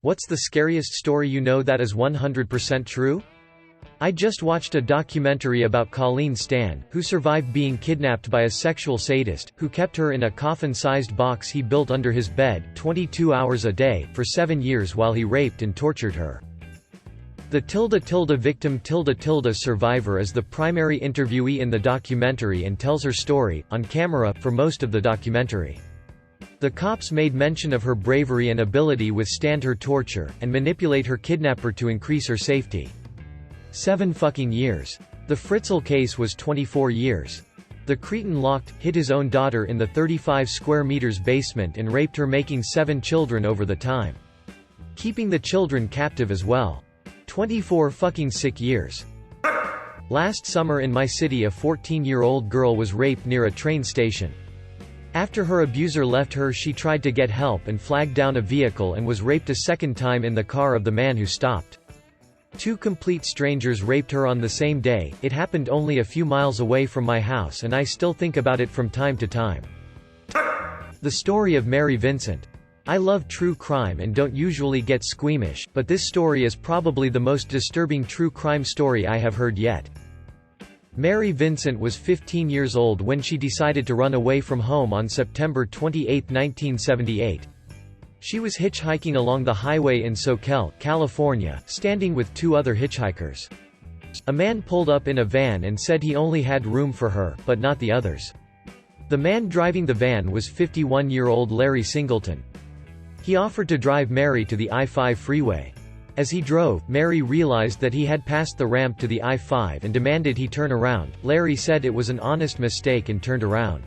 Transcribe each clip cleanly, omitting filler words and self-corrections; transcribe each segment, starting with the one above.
What's the scariest story you know that is 100% true? I just watched a documentary about Colleen Stan, who survived being kidnapped by a sexual sadist, who kept her in a coffin-sized box he built under his bed, 22 hours a day, for 7 years while he raped and tortured her. The victim survivor is the primary interviewee in the documentary and tells her story, on camera, for most of the documentary. The cops made mention of her bravery and ability withstand her torture, and manipulate her kidnapper to increase her safety. 7 fucking years. The Fritzl case was 24 years. The cretin hid his own daughter in the 35 square meters basement and raped her, making 7 children over the time. Keeping the children captive as well. 24 fucking sick years. Last summer in my city a 14-year-old girl was raped near a train station. After her abuser left her, she tried to get help and flagged down a vehicle and was raped a second time in the car of the man who stopped. 2 complete strangers raped her on the same day. It happened only a few miles away from my house and I still think about it from time to time. The story of Mary Vincent. I love true crime and don't usually get squeamish, but this story is probably the most disturbing true crime story I have heard yet. Mary Vincent was 15 years old when she decided to run away from home on September 28, 1978. She was hitchhiking along the highway in Soquel, California, standing with 2 other hitchhikers. A man pulled up in a van and said he only had room for her, but not the others. The man driving the van was 51-year-old Larry Singleton. He offered to drive Mary to the I-5 freeway. As he drove, Mary realized that he had passed the ramp to the I-5 and demanded he turn around. Larry said it was an honest mistake and turned around.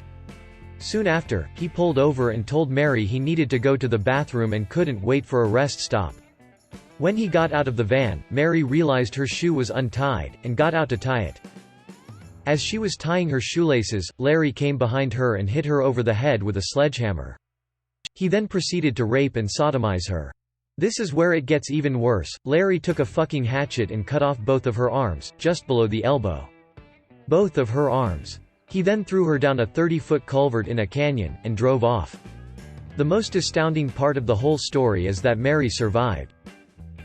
Soon after, he pulled over and told Mary he needed to go to the bathroom and couldn't wait for a rest stop. When he got out of the van, Mary realized her shoe was untied, and got out to tie it. As she was tying her shoelaces, Larry came behind her and hit her over the head with a sledgehammer. He then proceeded to rape and sodomize her. This is where it gets even worse. Larry took a fucking hatchet and cut off both of her arms, just below the elbow. Both of her arms. He then threw her down a 30-foot culvert in a canyon, and drove off. The most astounding part of the whole story is that Mary survived.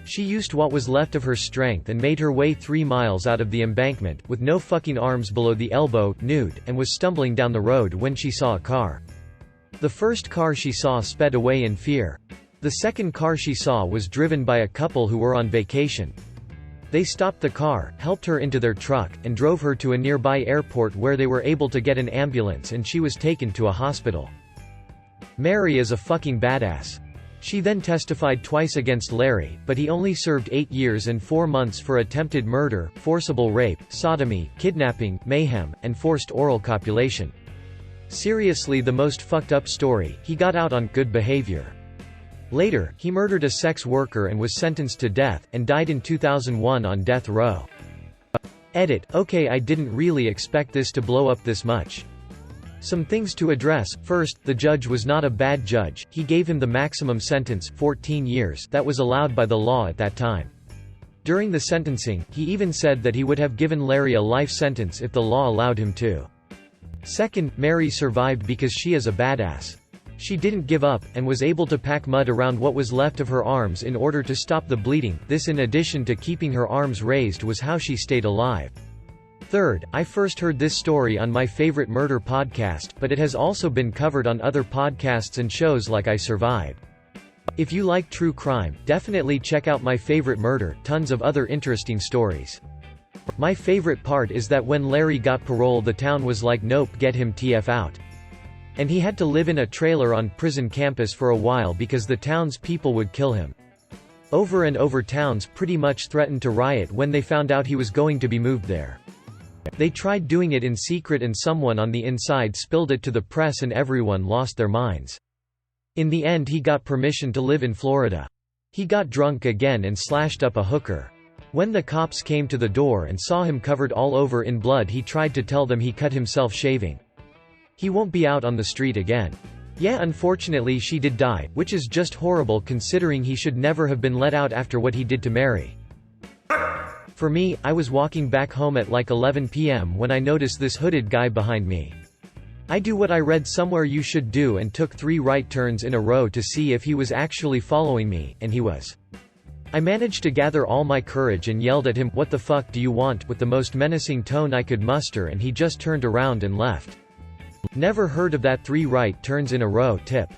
She used what was left of her strength and made her way 3 miles out of the embankment, with no fucking arms below the elbow, nude, and was stumbling down the road when she saw a car. The first car she saw sped away in fear. The second car she saw was driven by a couple who were on vacation. They stopped the car, helped her into their truck, and drove her to a nearby airport where they were able to get an ambulance and she was taken to a hospital. Mary is a fucking badass. She then testified twice against Larry, but he only served 8 years and 4 months for attempted murder, forcible rape, sodomy, kidnapping, mayhem, and forced oral copulation. Seriously, the most fucked up story, he got out on good behavior. Later, he murdered a sex worker and was sentenced to death, and died in 2001 on death row. Edit. Okay, I didn't really expect this to blow up this much. Some things to address. First, the judge was not a bad judge. He gave him the maximum sentence, 14 years, that was allowed by the law at that time. During the sentencing, he even said that he would have given Larry a life sentence if the law allowed him to. Second, Mary survived because she is a badass. She didn't give up, and was able to pack mud around what was left of her arms in order to stop the bleeding. This, in addition to keeping her arms raised, was how she stayed alive. Third, I first heard this story on My Favorite Murder podcast, but it has also been covered on other podcasts and shows like I Survived. If you like true crime, definitely check out My Favorite Murder, tons of other interesting stories. My favorite part is that when Larry got parole, the town was like, nope, get him TF out. And he had to live in a trailer on prison campus for a while because the town's people would kill him. Over and over, towns pretty much threatened to riot when they found out he was going to be moved there. They tried doing it in secret and someone on the inside spilled it to the press and everyone lost their minds. In the end, he got permission to live in Florida. He got drunk again and slashed up a hooker. When the cops came to the door and saw him covered all over in blood, he tried to tell them he cut himself shaving. He won't be out on the street again. Yeah, unfortunately she did die, which is just horrible considering he should never have been let out after what he did to Mary. For me, I was walking back home at like 11 p.m. when I noticed this hooded guy behind me. I do what I read somewhere you should do and took 3 right turns in a row to see if he was actually following me, and he was. I managed to gather all my courage and yelled at him, "What the fuck do you want?" with the most menacing tone I could muster, and he just turned around and left. Never heard of that 3 right turns in a row tip.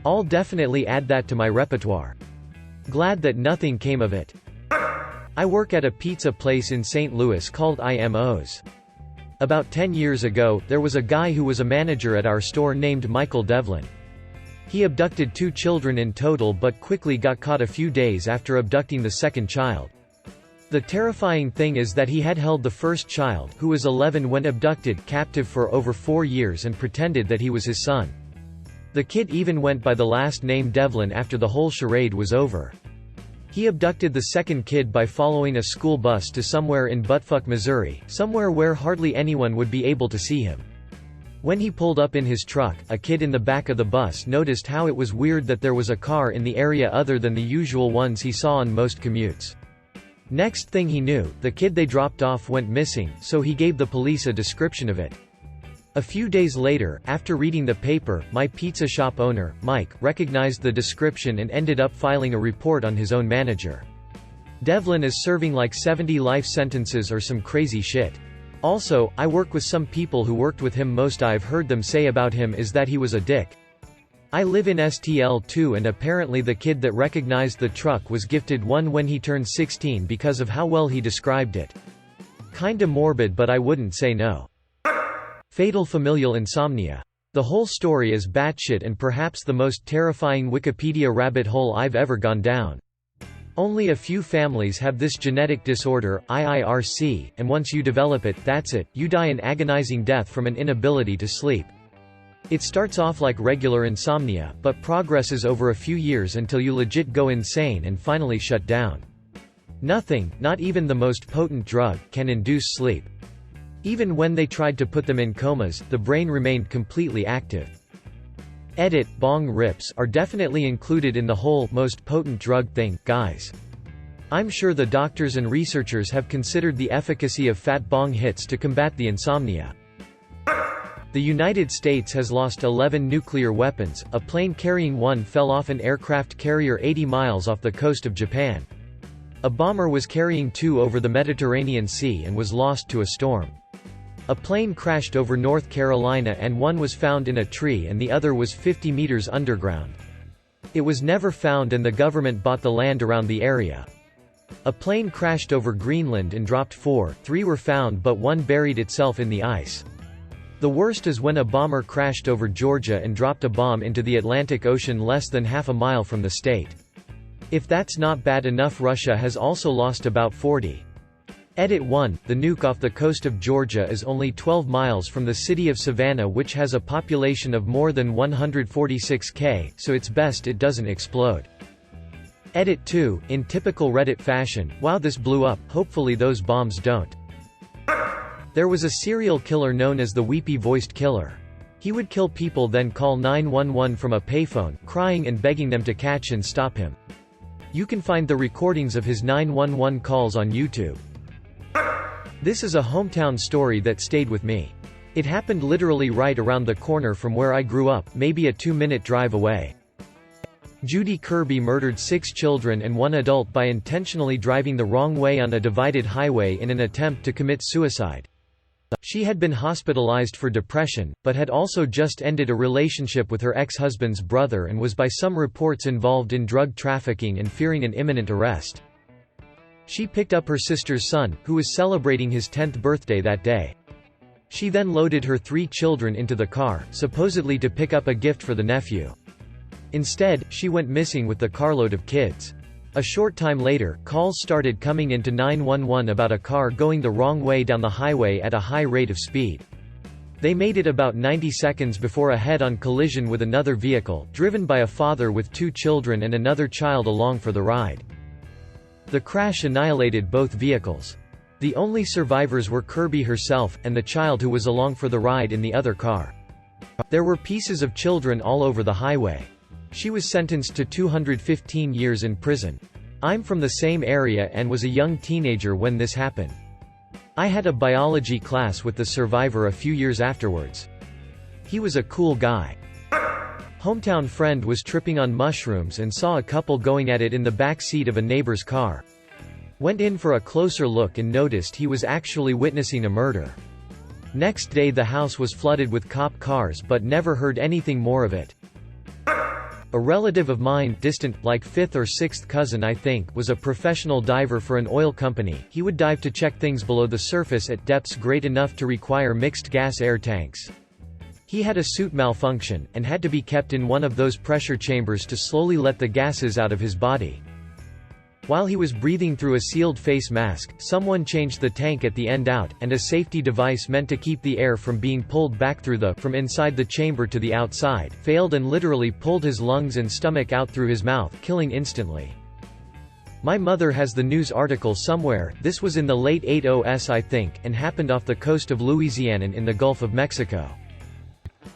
I'll definitely add that to my repertoire. Glad that nothing came of it. I work at a pizza place in St. Louis called IMO's. About 10 years ago, there was a guy who was a manager at our store named Michael Devlin. He abducted 2 children in total but quickly got caught a few days after abducting the second child. The terrifying thing is that he had held the first child, who was 11 when abducted, captive for over 4 years and pretended that he was his son. The kid even went by the last name Devlin after the whole charade was over. He abducted the second kid by following a school bus to somewhere in buttfuck Missouri, somewhere where hardly anyone would be able to see him. When he pulled up in his truck, a kid in the back of the bus noticed how it was weird that there was a car in the area other than the usual ones he saw on most commutes. Next thing he knew, the kid they dropped off went missing, so he gave the police a description of it. A few days later, after reading the paper, my pizza shop owner, Mike, recognized the description and ended up filing a report on his own manager. Devlin is serving like 70 life sentences or some crazy shit. Also, I work with some people who worked with him. Most I've heard them say about him is that he was a dick. I live in STL too, and apparently the kid that recognized the truck was gifted one when he turned 16 because of how well he described it. Kinda morbid, but I wouldn't say no. Fatal familial insomnia. The whole story is batshit and perhaps the most terrifying Wikipedia rabbit hole I've ever gone down. Only a few families have this genetic disorder, IIRC, and once you develop it, that's it, you die an agonizing death from an inability to sleep. It starts off like regular insomnia, but progresses over a few years until you legit go insane and finally shut down. Nothing, not even the most potent drug, can induce sleep. Even when they tried to put them in comas, the brain remained completely active. Edit, bong rips are definitely included in the whole most potent drug thing, guys. I'm sure the doctors and researchers have considered the efficacy of fat bong hits to combat the insomnia. The United States has lost 11 nuclear weapons. A plane carrying one fell off an aircraft carrier 80 miles off the coast of Japan. A bomber was carrying 2 over the Mediterranean Sea and was lost to a storm. A plane crashed over North Carolina and one was found in a tree and the other was 50 meters underground. It was never found and the government bought the land around the area. A plane crashed over Greenland and dropped 4, 3 were found but one buried itself in the ice. The worst is when a bomber crashed over Georgia and dropped a bomb into the Atlantic Ocean less than half a mile from the state. If that's not bad enough, Russia has also lost about 40. Edit 1. The nuke off the coast of Georgia is only 12 miles from the city of Savannah, which has a population of more than 146,000, so it's best it doesn't explode. Edit 2. In typical Reddit fashion, wow, this blew up, hopefully those bombs don't. There was a serial killer known as the weepy-voiced killer. He would kill people then call 911 from a payphone, crying and begging them to catch and stop him. You can find the recordings of his 911 calls on YouTube. This is a hometown story that stayed with me. It happened literally right around the corner from where I grew up, maybe a 2-minute drive away. Judy Kirby murdered 6 children and 1 adult by intentionally driving the wrong way on a divided highway in an attempt to commit suicide. She had been hospitalized for depression, but had also just ended a relationship with her ex-husband's brother and was by some reports involved in drug trafficking and fearing an imminent arrest. She picked up her sister's son, who was celebrating his 10th birthday that day. She then loaded her 3 children into the car, supposedly to pick up a gift for the nephew. Instead, she went missing with the carload of kids. A short time later, calls started coming into 911 about a car going the wrong way down the highway at a high rate of speed. They made it about 90 seconds before a head-on collision with another vehicle, driven by a father with 2 children and another child along for the ride. The crash annihilated both vehicles. The only survivors were Kirby herself, and the child who was along for the ride in the other car. There were pieces of children all over the highway. She was sentenced to 215 years in prison. I'm from the same area and was a young teenager when this happened. I had a biology class with the survivor a few years afterwards. He was a cool guy. Hometown friend was tripping on mushrooms and saw a couple going at it in the back seat of a neighbor's car. Went in for a closer look and noticed he was actually witnessing a murder. Next day the house was flooded with cop cars but never heard anything more of it. A relative of mine, distant, like 5th or 6th cousin I think, was a professional diver for an oil company. He would dive to check things below the surface at depths great enough to require mixed gas air tanks. He had a suit malfunction, and had to be kept in one of those pressure chambers to slowly let the gases out of his body. While he was breathing through a sealed face mask, someone changed the tank at the end out, and a safety device meant to keep the air from being pulled back from inside the chamber to the outside, failed and literally pulled his lungs and stomach out through his mouth, killing instantly. My mother has the news article somewhere. This was in the late 80s I think, and happened off the coast of Louisiana in the Gulf of Mexico.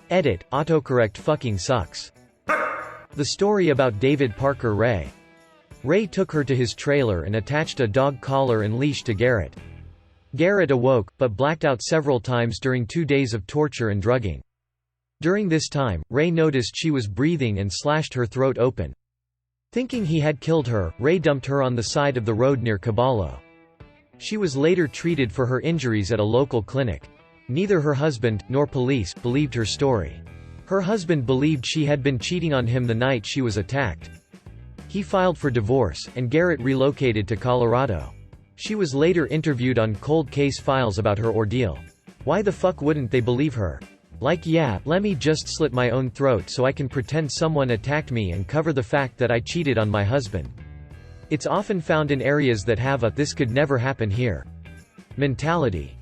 Edit, autocorrect fucking sucks. The story about David Parker Ray. Ray took her to his trailer and attached a dog collar and leash to Garrett. Garrett awoke, but blacked out several times during 2 days of torture and drugging. During this time, Ray noticed she was breathing and slashed her throat open. Thinking he had killed her, Ray dumped her on the side of the road near Caballo. She was later treated for her injuries at a local clinic. Neither her husband, nor police, believed her story. Her husband believed she had been cheating on him the night she was attacked. He filed for divorce, and Garrett relocated to Colorado. She was later interviewed on Cold Case Files about her ordeal. Why the fuck wouldn't they believe her? Like, yeah, let me just slit my own throat so I can pretend someone attacked me and cover the fact that I cheated on my husband. It's often found in areas that have a "this could never happen here" mentality.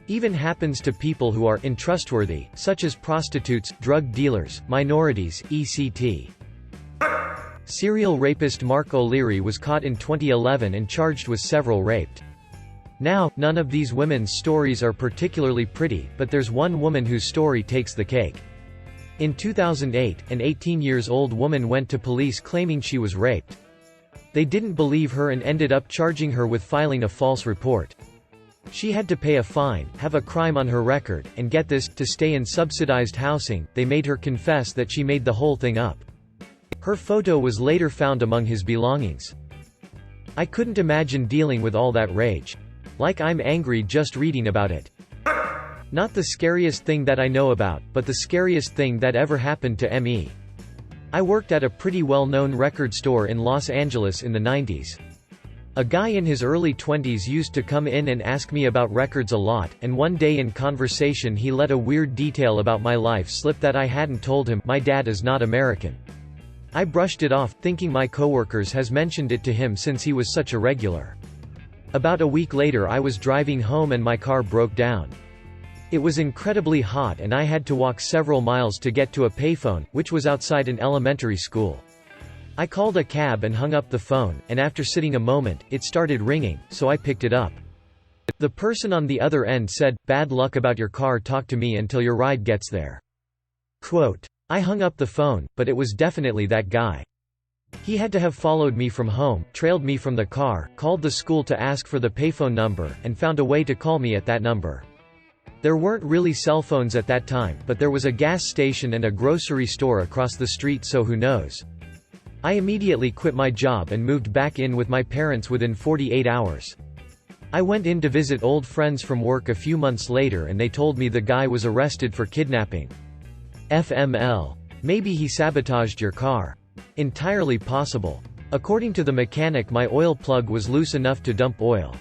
Even happens to people who are untrustworthy, such as prostitutes, drug dealers, minorities, etc. Serial rapist Mark O'Leary was caught in 2011 and charged with several raped. Now, none of these women's stories are particularly pretty, but there's one woman whose story takes the cake. In 2008, an 18-year-old woman went to police claiming she was raped. They didn't believe her and ended up charging her with filing a false report. She had to pay a fine, have a crime on her record, and get this, to stay in subsidized housing. They made her confess that she made the whole thing up. Her photo was later found among his belongings. I couldn't imagine dealing with all that rage. Like, I'm angry just reading about it. Not the scariest thing that I know about, but the scariest thing that ever happened to me. I worked at a pretty well-known record store in Los Angeles in the 90s. A guy in his early 20s used to come in and ask me about records a lot, and one day in conversation he let a weird detail about my life slip that I hadn't told him. My dad is not American. I brushed it off, thinking my coworkers has mentioned it to him since he was such a regular. About a week later I was driving home and my car broke down. It was incredibly hot and I had to walk several miles to get to a payphone, which was outside an elementary school. I called a cab and hung up the phone, and after sitting a moment, it started ringing, so I picked it up. The person on the other end said, "Bad luck about your car, talk to me until your ride gets there." Quote. I hung up the phone, but it was definitely that guy. He had to have followed me from home, trailed me from the car, called the school to ask for the payphone number, and found a way to call me at that number. There weren't really cell phones at that time, but there was a gas station and a grocery store across the street, so who knows. I immediately quit my job and moved back in with my parents within 48 hours. I went in to visit old friends from work a few months later and they told me the guy was arrested for kidnapping. FML. Maybe he sabotaged your car. Entirely possible. According to the mechanic, my oil plug was loose enough to dump oil.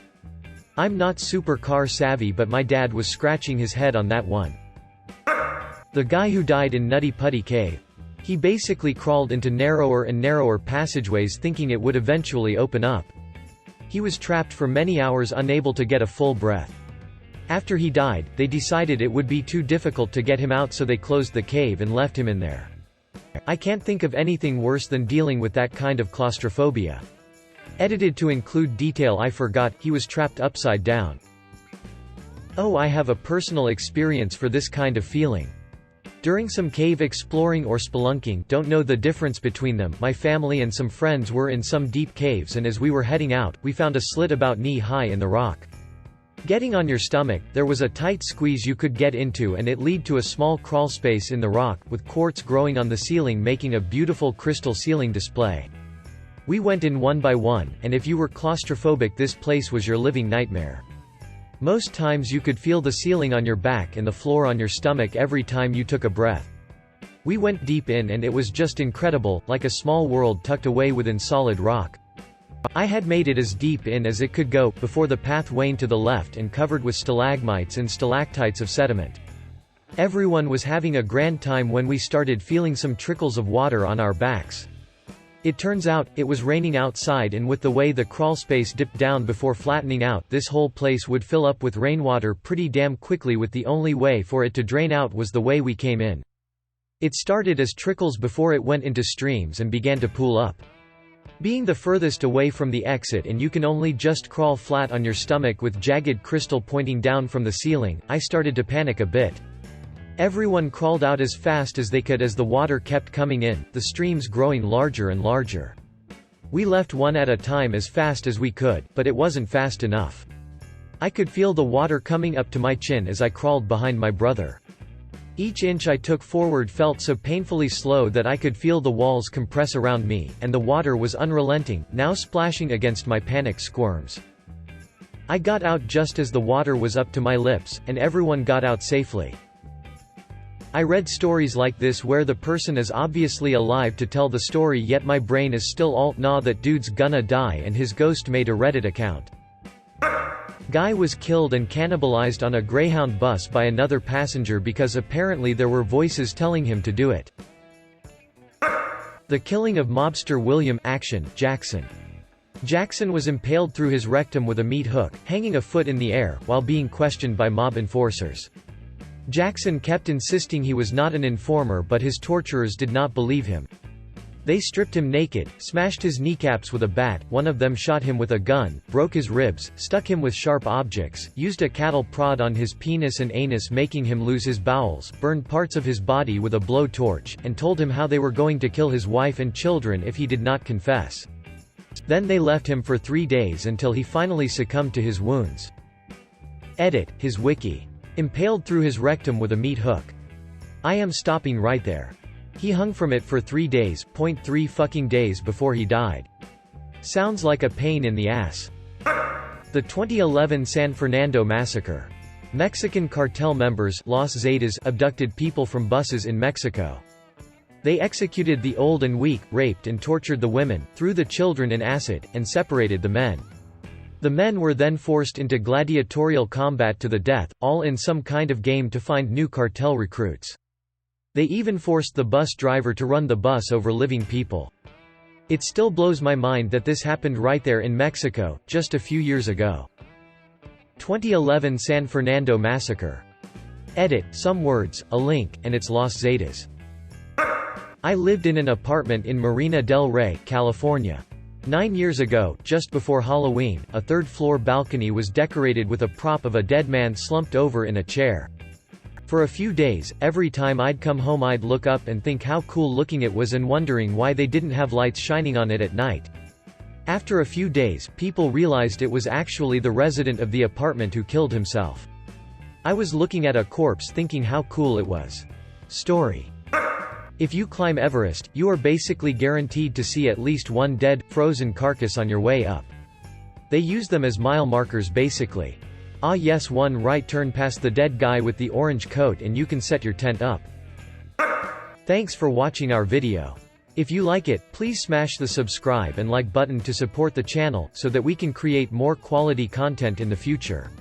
I'm not super car savvy, but my dad was scratching his head on that one. The guy who died in Nutty Putty Cave. He basically crawled into narrower and narrower passageways thinking it would eventually open up. He was trapped for many hours, unable to get a full breath. After he died, they decided it would be too difficult to get him out, so they closed the cave and left him in there. I can't think of anything worse than dealing with that kind of claustrophobia. Edited to include detail I forgot. He was trapped upside down. Oh, I have a personal experience for this kind of feeling. During some cave exploring or spelunking, don't know the difference between them, my family and some friends were in some deep caves, and as we were heading out, we found a slit about knee-high in the rock. Getting on your stomach, there was a tight squeeze you could get into and it led to a small crawl space in the rock, with quartz growing on the ceiling making a beautiful crystal ceiling display. We went in one by one, and if you were claustrophobic this place was your living nightmare. Most times you could feel the ceiling on your back and the floor on your stomach every time you took a breath. We went deep in and it was just incredible, like a small world tucked away within solid rock. I had made it as deep in as it could go, before the path waned to the left and covered with stalagmites and stalactites of sediment. Everyone was having a grand time when we started feeling some trickles of water on our backs. It turns out, it was raining outside, and with the way the crawl space dipped down before flattening out, this whole place would fill up with rainwater pretty damn quickly, with the only way for it to drain out was the way we came in. It started as trickles before it went into streams and began to pool up. Being the furthest away from the exit and you can only just crawl flat on your stomach with jagged crystal pointing down from the ceiling, I started to panic a bit. Everyone crawled out as fast as they could as the water kept coming in, the streams growing larger and larger. We left one at a time as fast as we could, but it wasn't fast enough. I could feel the water coming up to my chin as I crawled behind my brother. Each inch I took forward felt so painfully slow that I could feel the walls compress around me, and the water was unrelenting, now splashing against my panicked squirms. I got out just as the water was up to my lips, and everyone got out safely. I read stories like this where the person is obviously alive to tell the story, yet my brain is still alt nah that dude's gonna die and his ghost made a Reddit account. Guy was killed and cannibalized on a Greyhound bus by another passenger because apparently there were voices telling him to do it. The killing of mobster William Action Jackson. Jackson was impaled through his rectum with a meat hook, hanging a foot in the air, while being questioned by mob enforcers. Jackson kept insisting he was not an informer, but his torturers did not believe him. They stripped him naked, smashed his kneecaps with a bat, one of them shot him with a gun, broke his ribs, stuck him with sharp objects, used a cattle prod on his penis and anus making him lose his bowels, burned parts of his body with a blow torch, and told him how they were going to kill his wife and children if he did not confess. Then they left him for 3 days until he finally succumbed to his wounds. Edit, his wiki. Impaled through his rectum with a meat hook. I am stopping right there. He hung from it for 3 days, 0.3 fucking days before he died. Sounds like a pain in the ass. The 2011 San Fernando Massacre. Mexican cartel members, Los Zetas, abducted people from buses in Mexico. They executed the old and weak, raped and tortured the women, threw the children in acid, and separated the men. The men were then forced into gladiatorial combat to the death, all in some kind of game to find new cartel recruits. They even forced the bus driver to run the bus over living people. It still blows my mind that this happened right there in Mexico, just a few years ago. 2011 San Fernando Massacre. Edit, some words, a link, and it's Los Zetas. I lived in an apartment in Marina del Rey, California. 9 years ago, just before Halloween, a third-floor balcony was decorated with a prop of a dead man slumped over in a chair. For a few days, every time I'd come home I'd look up and think how cool looking it was and wondering why they didn't have lights shining on it at night. After a few days, people realized it was actually the resident of the apartment who killed himself. I was looking at a corpse thinking how cool it was. Story. If you climb Everest, you are basically guaranteed to see at least one dead, frozen carcass on your way up. They use them as mile markers basically. Ah yes, one right turn past the dead guy with the orange coat and you can set your tent up. Thanks for watching our video. If you like it, please smash the subscribe and like button to support the channel, so that we can create more quality content in the future.